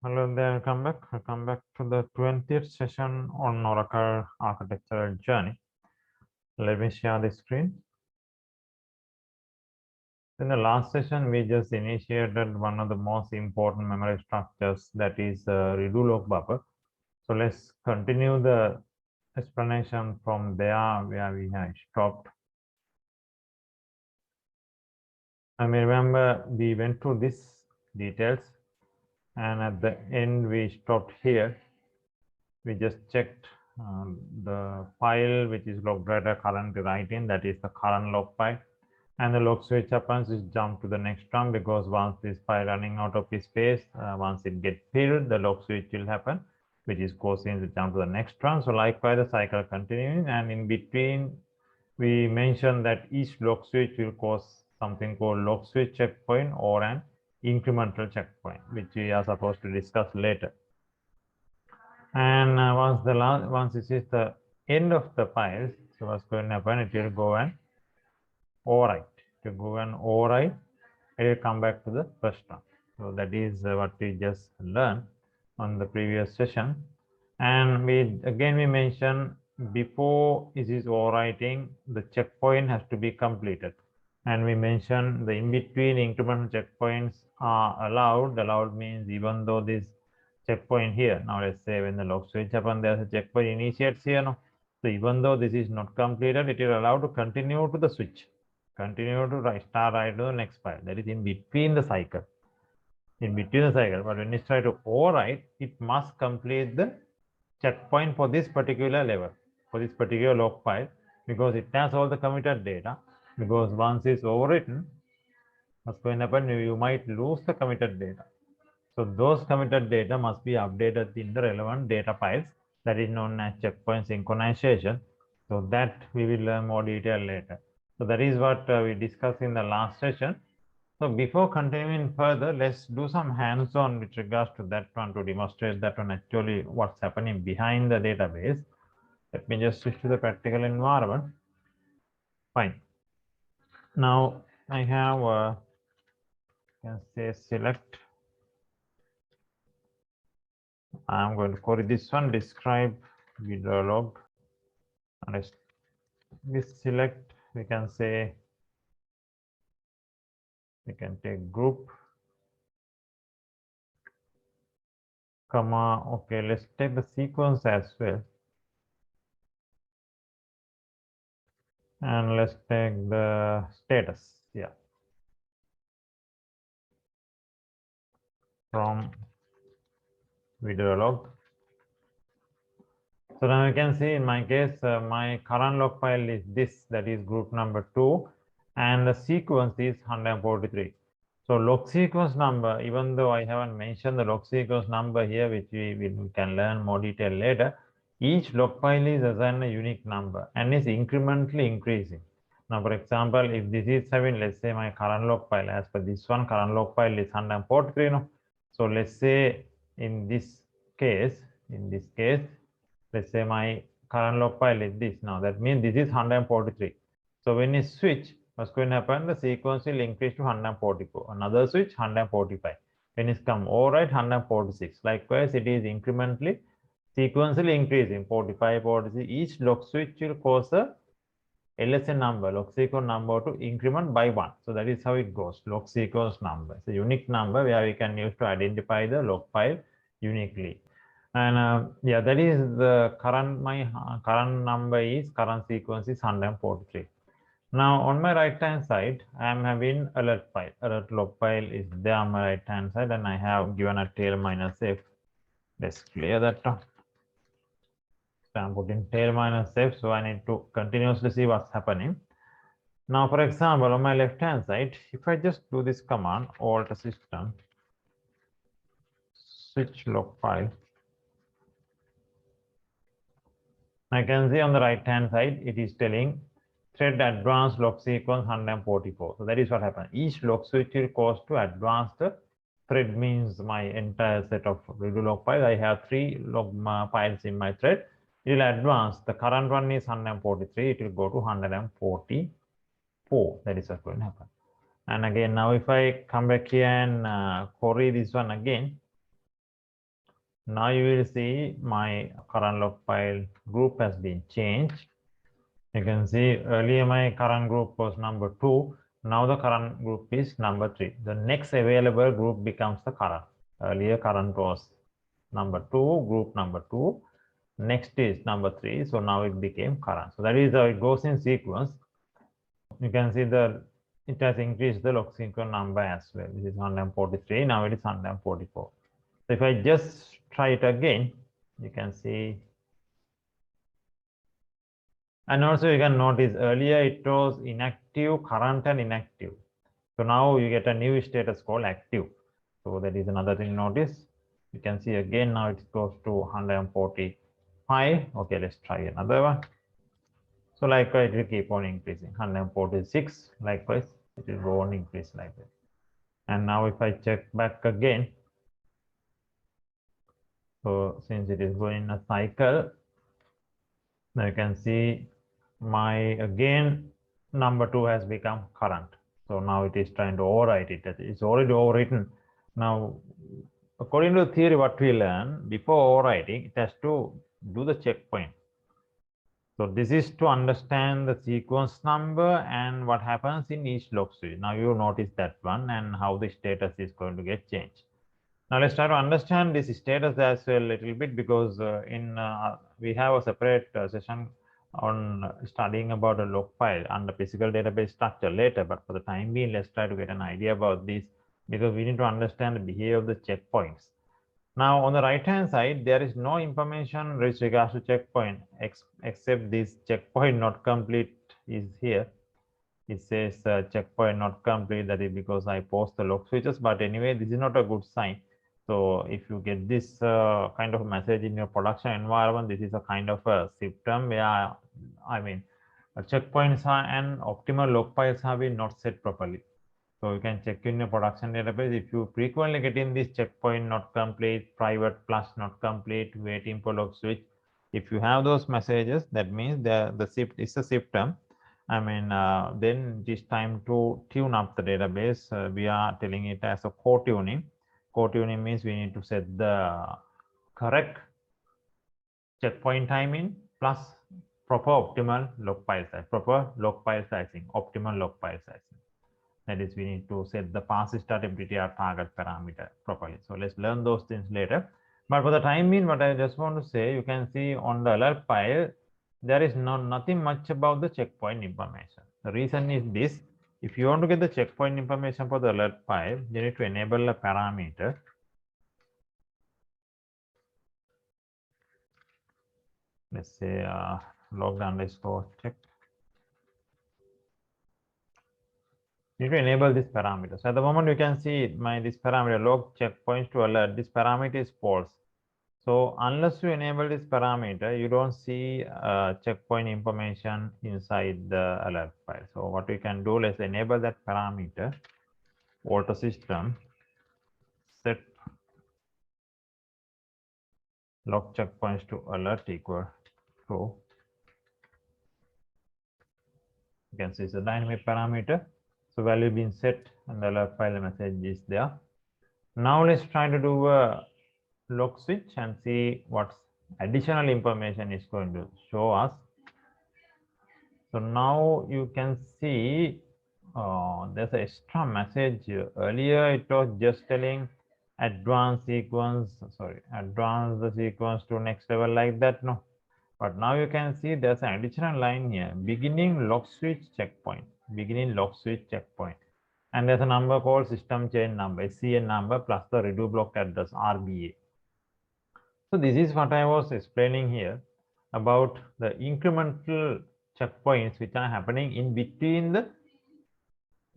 Hello there, welcome back. Welcome back to the 20th session on Oracle Architectural Journey. Let me share the screen. In the last session, we just initiated one of the most important memory structures, that is Renewal of Buffer. So let's continue the explanation from there where we have stopped. I mean, remember we went through these details, and at the end we stopped here. We just checked the file which is log writer currently writing, that is the current log file, and the log switch happens is jump to the next run, because once this file running out of its space, once it gets filled, the log switch will happen, which is causing the jump to the next run. So likewise the cycle continuing, and in between we mentioned that each log switch will cause something called log switch checkpoint or an incremental checkpoint, which we are supposed to discuss later. And once this is the end of the files, so what's going to happen, it will go and overwrite. To go and overwrite, it will come back to the first one. So that is what we just learned on the previous session. And we mentioned before it is overwriting, the checkpoint has to be completed. And we mentioned the in-between incremental checkpoints are allowed. Allowed means even though this checkpoint here, now let's say when the log switch happens, there's a checkpoint initiates here now. So even though this is not completed, it is allowed to continue to the switch, continue to start right to the next file. That is in between the cycle. In between the cycle, but when you try to overwrite, it must complete the checkpoint for this particular level, for this particular log file, because it has all the committed data. Because once it's overwritten, what's going to happen, you might lose the committed data. So those committed data must be updated in the relevant data files, that is known as checkpoint synchronization. So that we will learn more detail later. So that is what we discussed in the last session. So before continuing further, let's do some hands-on with regards to that one to demonstrate that one actually what's happening behind the database. Let me just switch to the practical environment. Fine. Now I have can say select. I'm going to query this one, describe video log. And we select, we can say, we can take group, comma, okay, let's take the sequence as well. And let's take the status, yeah. From video log. So now you can see in my case, my current log file is this, that is group number 2, and the sequence is 143. So log sequence number, even though I haven't mentioned the log sequence number here, which we can learn more detail later, each log file is assigned a unique number and is incrementally increasing. Now, for example, if this is having, let's say my current log file, as per this one, current log file is 143. No? So let's say in this case, let's say my current log file is this. Now that means this is 143. So when you switch, what's going to happen? The sequence will increase to 144. Another switch 145. When it's come overwrite 146. Likewise, it is incrementally, sequentially increasing 45, 46. Each log switch will cause a LSN number, log sequence number to increment by 1. So that is how it goes. Log sequence number. It's a unique number where we can use to identify the log file uniquely. And yeah, that is the current, my current number is, current sequence is 143. Now on my right hand side, I am having alert file. Alert log file is there on my right hand side, and I have given a tail minus f. Let's clear that. So I'm putting tail minus f, so I need to continuously see what's happening. Now, for example, on my left hand side, if I just do this command, alt system, switch log file, I can see on the right hand side, it is telling thread advanced log sequence 144. So that is what happens. Each log switch will cause to advanced thread, means my entire set of redo log files. I have 3 log files in my thread. It will advance. The current one is 143. It will go to 144. That is what's going to happen. And again, now if I come back here and query this one again, Now you will see my current log file group has been changed. You can see earlier my current group was number 2. Now the current group is number 3. The next available group becomes the current. Earlier current was number 2, group number 2. Next is number 3. So now it became current. So that is how it goes in sequence. You can see it has increased the log sequence number as well. This is 143. Now it is 144. So if I just try it again, you can see. And also you can notice earlier it was inactive, current and inactive. So now you get a new status called active. So that is another thing notice. You can see again now it goes to 145. Okay, let's try another one. So likewise it will keep on increasing. 146, likewise it will go on increase like that. And now if I check back again, so since it is going in a cycle, now you can see my again number 2 has become current. So now it is trying to overwrite it. It's already overwritten. Now, according to the theory, what we learn before overwriting, it has to do the checkpoint. So this is to understand the sequence number and what happens in each log switch. Now you notice that one and how the status is going to get changed. Now let's try to understand this status as well a little bit, because we have a separate session on studying about a log file under physical database structure later. But for the time being, let's try to get an idea about this, because we need to understand the behavior of the checkpoints. Now on the right hand side, there is no information with regards to checkpoint except this checkpoint not complete is here. It says checkpoint not complete. That is because I post the log switches. But anyway, this is not a good sign. So if you get this kind of message in your production environment, this is a kind of a symptom where, I mean, checkpoints are and optimal log files have been not set properly. So you can check in your production database. If you frequently get in this checkpoint not complete, private plus not complete, waiting for log switch, if you have those messages, that means the shift is a symptom. I mean, then it is time to tune up the database. We are telling it as a co-tuning. Co-tuning means we need to set the correct checkpoint timing plus proper optimal log file size, proper log file sizing, optimal log file sizing. That is, we need to set the pass start MTTR target parameter properly. So let's learn those things later. But for the time being, what I just want to say, you can see on the alert file, there is nothing much about the checkpoint information. The reason is this: if you want to get the checkpoint information for the alert file, you need to enable a parameter. Let's say logged underscore check. You need to enable this parameter. So at the moment, you can see this parameter log checkpoints to alert. This parameter is false. So unless you enable this parameter, you don't see checkpoint information inside the alert file. So what we can do, let's enable that parameter. Auto system set log checkpoints to alert equal true. You can see it's a dynamic parameter. So value being set and the alert file message is there. Now let's try to do a log switch and see what additional information is going to show us. So now you can see there's an extra message here. Earlier it was just telling advance the sequence to next level like that. No, but now you can see there's an additional line here: beginning log switch checkpoint, beginning log switch checkpoint. And there's a number called system chain number, SCN number, plus the redo block address, RBA. So this is what I was explaining here about the incremental checkpoints which are happening in between the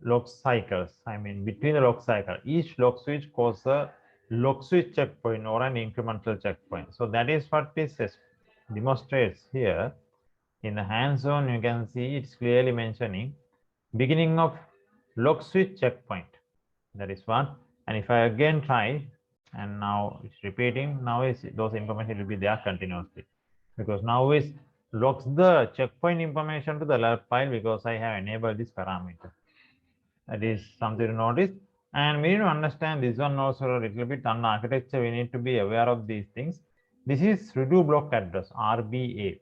log cycles. I mean, between the log cycle, each log switch causes a log switch checkpoint or an incremental checkpoint. So that is what this demonstrates here. In the hands-on, you can see it's clearly mentioning beginning of log switch checkpoint. That is one. And if I again try, and now it's repeating, now is those information will be there continuously, because now is logs the checkpoint information to the alert file because I have enabled this parameter. That is something to notice. And we need to understand this one also a little bit on architecture. We need to be aware of these things. This is redo block address, RBA.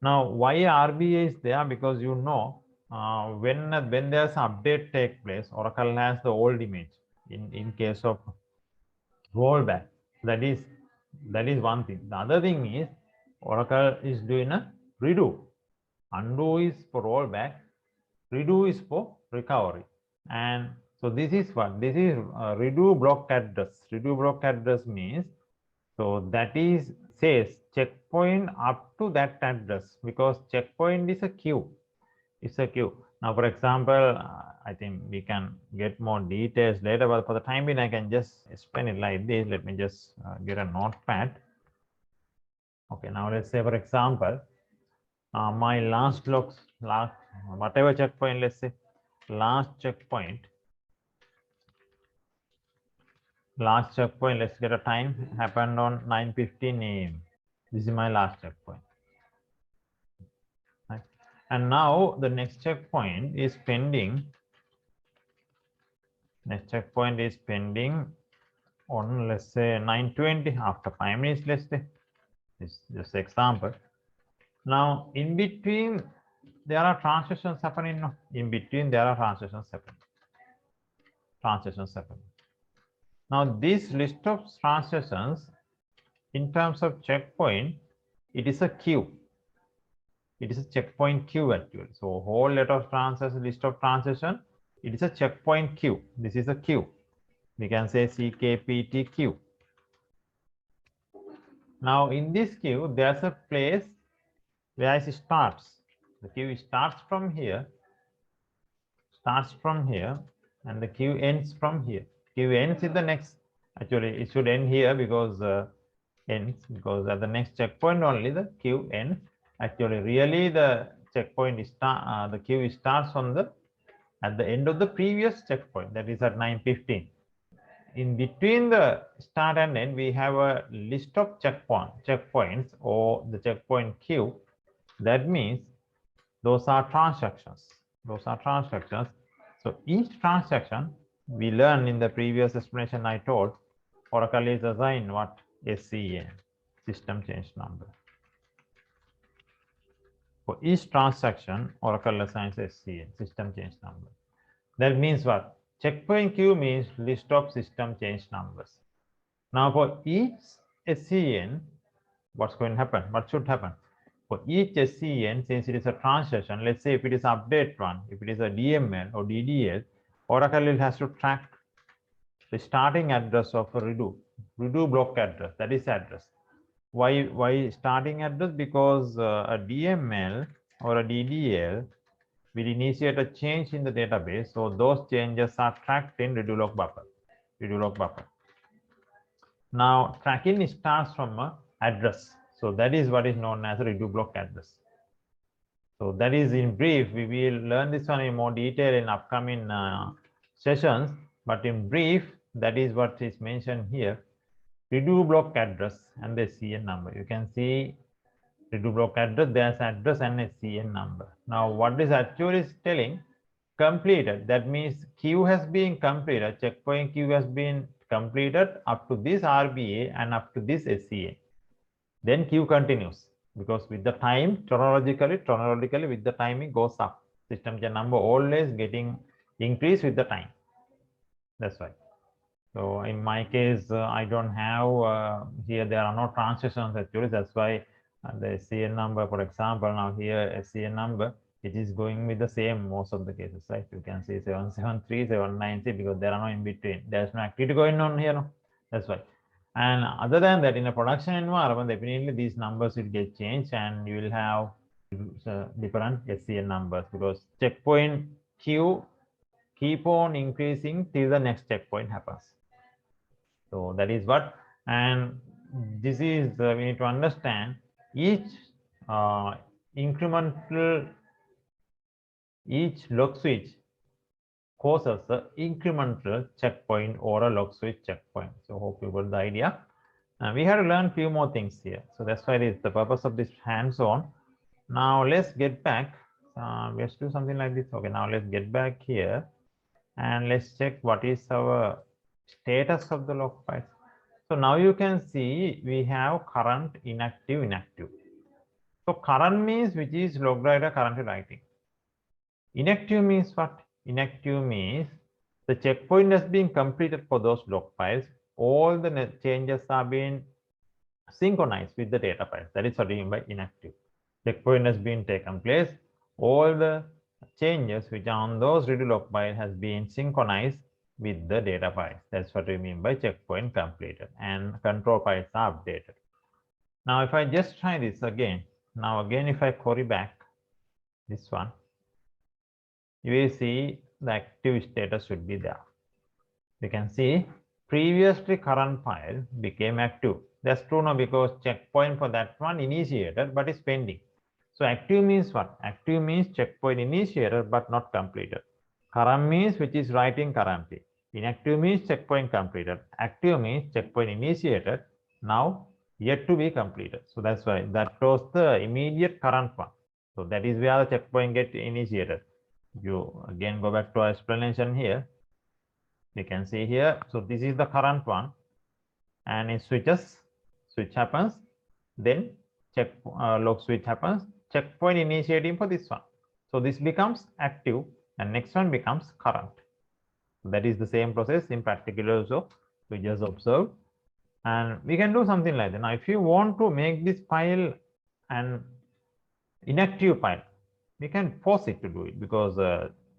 Now, why RBA is there? Because you know, when there's an update take place, Oracle has the old image. In case of rollback, that is one thing. The other thing is Oracle is doing a redo. Undo is for rollback, redo is for recovery. And so this is what this is redo block address. Redo block address means, so that is says checkpoint up to that address, because checkpoint is a queue. It's a queue. Now, for example, I think we can get more details later, but for the time being, I can just explain it like this. Let me just get a notepad. Okay, now let's say, for example, my last whatever checkpoint, let's say last checkpoint, let's get a time, happened on 9:15 a.m. This is my last checkpoint. Right? And now the next checkpoint is pending. Next checkpoint is pending on, let's say, 9:20, after 5 minutes, let's say. This is just example. Now, in between, there are transitions happening. No? In between, there are transitions happening. Now, this list of transitions, in terms of checkpoint, it is a queue. It is a checkpoint queue actually. So, whole lot of transitions, list of transition, it is a checkpoint queue. This is a queue. We can say CKPT queue. Now, in this queue, there's a place where it starts. The queue starts from here, and the queue ends from here. Queue ends in the next. Actually, it should end here because because at the next checkpoint only the queue ends. Actually, really the checkpoint is the queue starts on at the end of the previous checkpoint, that is at 9:15. In between the start and end, we have a list of checkpoints or the checkpoint queue. That means those are transactions. So each transaction, we learned in the previous explanation I told, Oracle is assigned what? SCN, system change number. For each transaction, Oracle assigns SCN, system change number. That means what? Checkpoint queue means list of system change numbers. Now, for each SCN, what's going to happen? What should happen? For each SCN, since it is a transaction, let's say if it is update one, if it is a DML or DDL, Oracle will has to track the starting address of a redo block address, that is address. Why starting address? Because a DML or a DDL will initiate a change in the database, so those changes are tracked in redo log buffer. Now, tracking starts from a address, so that is what is known as a redo block address. So that is in brief. We will learn this one in more detail in upcoming sessions, but in brief, that is what is mentioned here. Redo block address and the SCN number. You can see redo block address, there's address and SCN number. Now, what is actually telling? Completed. That means queue has been completed. Checkpoint queue has been completed up to this RBA and up to this SCN. Then queue continues, because with the time, chronologically with the time it goes up. System change number always getting increased with the time. That's why. So in my case, I don't have here, there are no transitions actually. That's why the SCN number, for example, now here SCN number, it is going with the same most of the cases, right? You can see 773, 790, because there are no in between. There's no activity going on here. No? That's why. And other than that, in a production environment, definitely these numbers will get changed, and you will have different SCN numbers, because checkpoint queue keep on increasing till the next checkpoint happens. So that is what, and this is we need to understand each incremental, each log switch causes the incremental checkpoint or a log switch checkpoint. So hope you got the idea. We have to learn a few more things here. So that's why it is the purpose of this hands-on. Now let's get back. Let's do something like this. Okay, now let's get back here. and let's check what is our status of the log files. So now you can see we have current, inactive, inactive. So current means which is log writer currently writing. Inactive means what? Inactive means the checkpoint has been completed for those log files. All the changes are being synchronized with the data files. That is what we mean by inactive. Checkpoint has been taken place. All the changes which are on those ready log file has been synchronized with the data files. That's what we mean by checkpoint completed, and control files are updated. Now, if I just try this again, now again, if I query back this one, you will see the active status should be there. You can see previously current file became active. That's true now because checkpoint for that one initiated but is pending. So active means what? Active means checkpoint initiated but not completed. Current means which is writing currently. Inactive means checkpoint completed. Active means checkpoint initiated, now yet to be completed. So that's why that shows the immediate current one. So that is where the checkpoint get initiated. You again go back to our explanation here. You can see here. So this is the current one, and it switch happens, then log switch happens, checkpoint initiating for this one. So this becomes active, and next one becomes current. That is the same process in practical also. We just observe, and we can do something like that. Now, if you want to make this file an inactive file, we can force it to do it because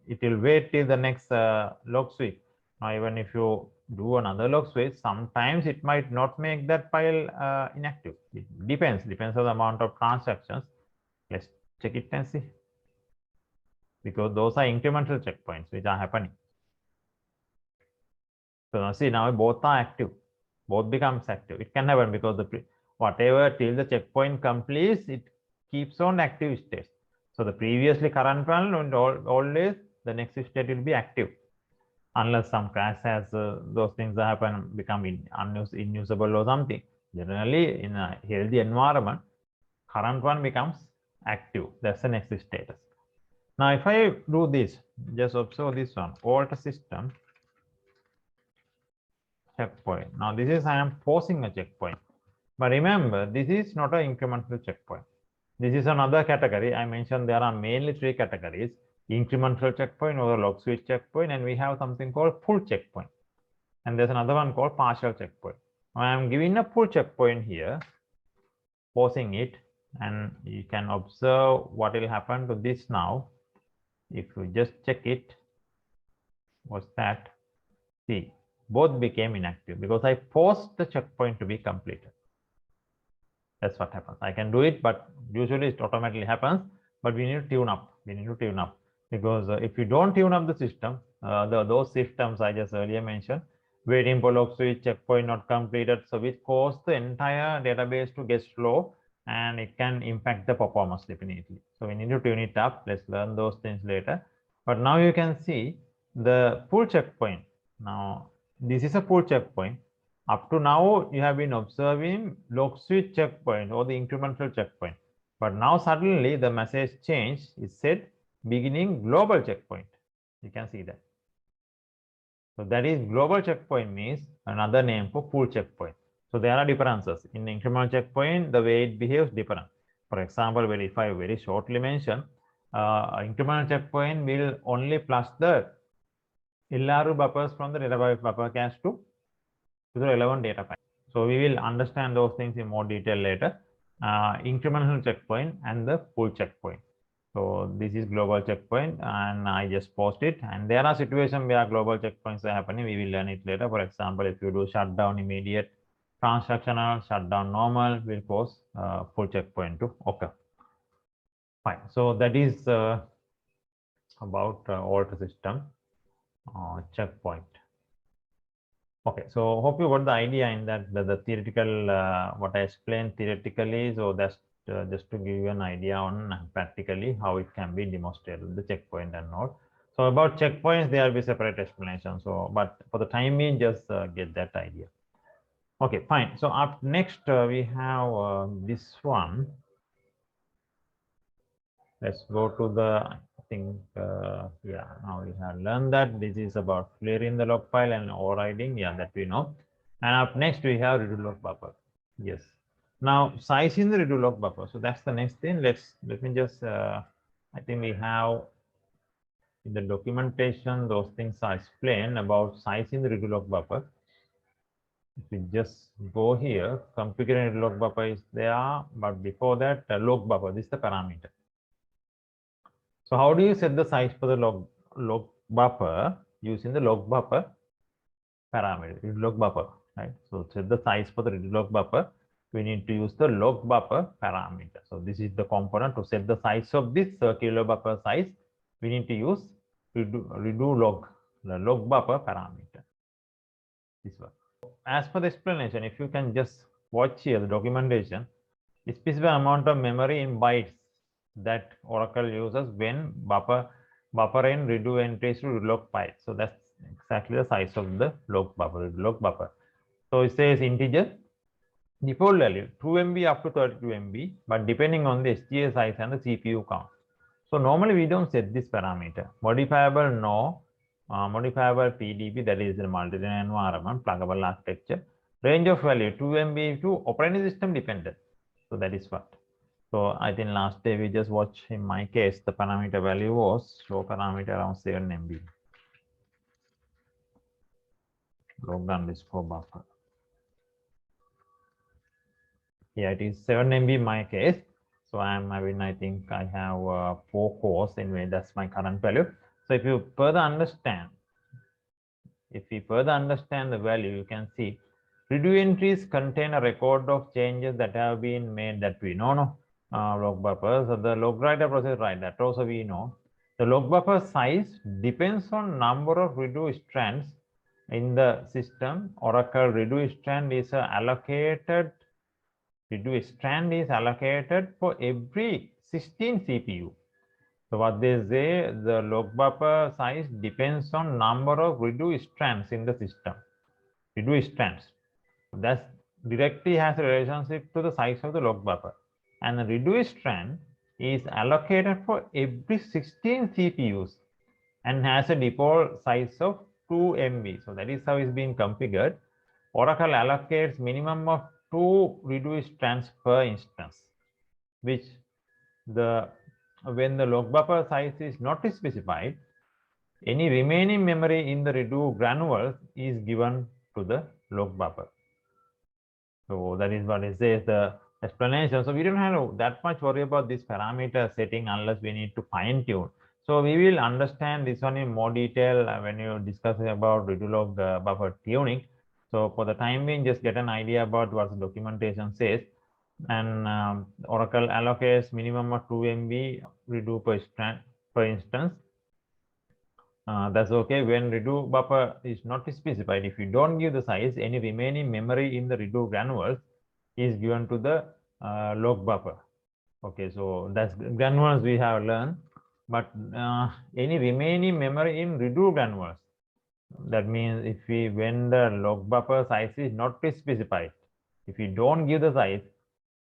it will wait till the next log switch. Now, even if you do another log switch, sometimes it might not make that file inactive. It depends on the amount of transactions. Let's check it and see, because those are incremental checkpoints which are happening. So now see, now both are active, both becomes active. It can happen because the whatever till the checkpoint completes, it keeps on active state. So the previously current one and always the next state will be active, unless some crash has those things happen, become unusable or something. Generally, in a healthy environment, current one becomes active. That's the next status. Now, if I do this, just observe this one, alt system checkpoint. Now, this is I am forcing a checkpoint. But remember, this is not an incremental checkpoint. This is another category. I mentioned there are mainly three categories: incremental checkpoint or log switch checkpoint, and we have something called full checkpoint. And there's another one called partial checkpoint. Now, I am giving a full checkpoint here, forcing it, and you can observe what will happen to this now. If you just check it, what's that? See, both became inactive because I forced the checkpoint to be completed. That's what happens. I can do it, but usually it automatically happens. But we need to tune up. We need to tune up because if you don't tune up the system, those systems I just earlier mentioned, waiting for log switch, checkpoint not completed, so which cause the entire database to get slow, and it can impact the performance definitely. So we need to tune it up. Let's learn those things later. But now you can see the full checkpoint. Now this is a full checkpoint. Up to now, you have been observing log switch checkpoint or the incremental checkpoint. But now suddenly the message changed. It said beginning global checkpoint. You can see that. So that is global checkpoint means another name for full checkpoint. So there are differences. In incremental checkpoint, the way it behaves different. For example, if I very shortly mention, incremental checkpoint will only flush the LRU buffers from the data buffer cache to the relevant data file. So we will understand those things in more detail later. Incremental checkpoint and the full checkpoint. So this is global checkpoint, and I just post it. And there are situations where global checkpoints are happening. We will learn it later. For example, if you do shutdown immediate, transactional, shutdown normal, will cause full checkpoint to occur. Fine. So that is about alt system checkpoint. Okay, so hope you got the idea in that the theoretical, what I explained theoretically. So that's just to give you an idea on practically how it can be demonstrated, the checkpoint and all. So about checkpoints, there will be separate explanation. So, but for the time being, just get that idea. Okay, fine. So up next, we have this one. Let's go to the think, yeah, now we have learned that this is about clearing the log file and overriding. Yeah, that we know. And up next we have redo log buffer. Yes. Now sizing the redo log buffer. So that's the next thing. Let me just. I think we have in the documentation those things are explained about sizing the redo log buffer. If we just go here, configuring log buffer is there, but before that, log buffer, this is the parameter. So how do you set the size for the log buffer using the log buffer parameter, log buffer, right? So set the size for the log buffer, we need to use the log buffer parameter. So this is the component to set the size of this circular buffer size. We need to use redo log, the log buffer parameter. This one. As for the explanation, if you can just watch here the documentation, the specific amount of memory in bytes that Oracle uses when buffer and redo entries to log file. So that's exactly the size of the log buffer. So it says integer default value 2 MB up to 32 MB, but depending on the SGA size and the CPU count. So normally we don't set this parameter. Modifiable no, modifiable PDB, that is the multi-tenant environment, pluggable architecture. Range of value 2 MB to operating system dependent. So that is what. So I think last day we just watched, in my case, the parameter value was show parameter around 7 MB. Log underscore buffer. Yeah, it is 7 MB in my case. So I'm having, I think I have 4 cores anyway, that's my current value. So if you further understand, the value, you can see redo entries contain a record of changes that have been made that we know. Log buffer. So the log writer process, right? That also we know. The log buffer size depends on number of redo strands in the system. Oracle redo strand is allocated. Redo strand is allocated for every 16 CPU. So what they say, the log buffer size depends on number of redo strands in the system. Redo strands. That directly has a relationship to the size of the log buffer. And the redo strand is allocated for every 16 CPUs and has a default size of 2 MB. So that is how it's been configured. Oracle allocates minimum of 2 redo strands per instance, which when the log buffer size is not specified, any remaining memory in the redo granules is given to the log buffer. So that is what it says, the explanation. So we don't have that much worry about this parameter setting unless we need to fine tune. So we will understand this one in more detail when you discuss about redo log buffer tuning. So for the time being, just get an idea about what the documentation says. And Oracle allocates minimum of 2 MB redo per instance. That's okay when redo buffer is not specified. If you don't give the size, any remaining memory in the redo granules is given to the log buffer. Okay, so that's granules we have learned, but any remaining memory in redo granules, that means when the log buffer size is not specified, if you don't give the size,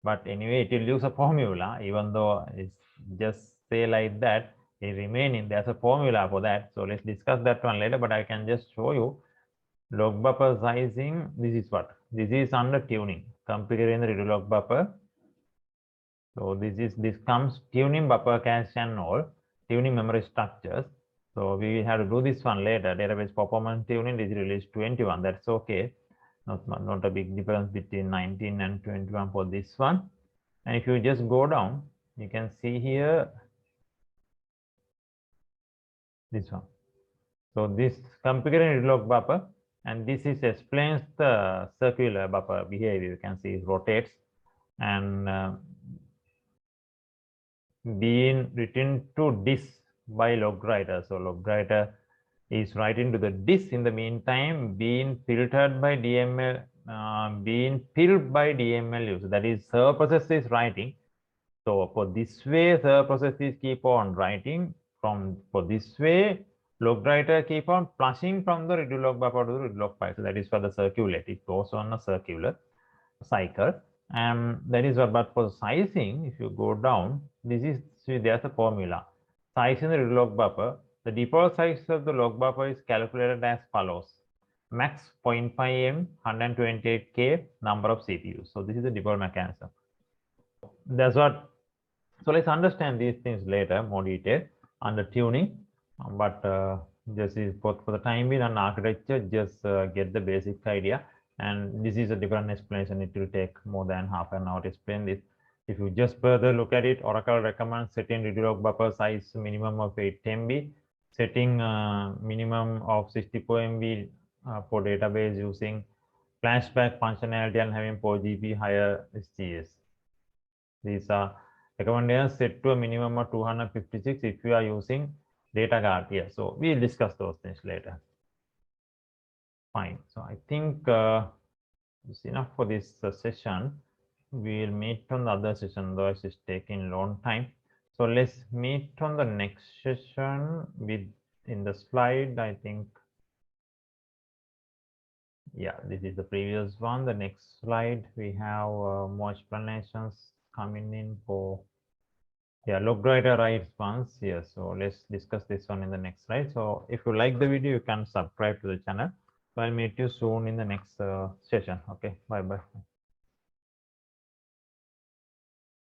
but anyway it will use a formula, even though it's just say like that, a remaining, there's a formula for that. So let's discuss that one later, but I can just show you log buffer sizing. This is under tuning, configuring the redo log buffer. So this comes tuning buffer cache and all, tuning memory structures. So we have to do this one later. Database performance tuning is release 21. That's okay. Not a big difference between 19 and 21 for this one. And if you just go down, you can see here this one. So this configuring redo log buffer, and this is explains the circular buffer behavior. You can see it rotates and being written to disk by log writer. So log writer is writing to the disk. In the meantime, being filtered by DML, being filled by DML user. That is, server process is writing. So for this way, server processes keep on writing. For this way, log writer keep on flushing from the redo log buffer to the redo log file. So that is for the circulate. It goes on a circular cycle. And that is what, but for sizing, if you go down, there's a formula. size in the log buffer. The default size of the log buffer is calculated as follows. Max 0.5 M, 128K number of CPUs. So this is the default mechanism. That's what. So let's understand these things later, more detail under tuning. But just is for the time being on architecture, just get the basic idea. And this is a different explanation. It will take more than half an hour to explain this. If you just further look at it, Oracle recommends setting read-log buffer size minimum of 8 MB, setting minimum of 64 MB for database using flashback functionality and having 4 GB higher SGS. These are recommendations set to a minimum of 256 if you are using data guard here. So we'll discuss those things later. Fine. So I think it's enough for this session. We'll meet on the other session, otherwise it's taking long time. So let's meet on the next session with in the slide. I think, yeah, this is the previous one. The next slide, we have more explanations coming in for, yeah, log writer writes once. Yes, so let's discuss this one in the next slide. So if you like the video, you can subscribe to the channel. So I'll meet you soon in the next session. Okay, bye bye.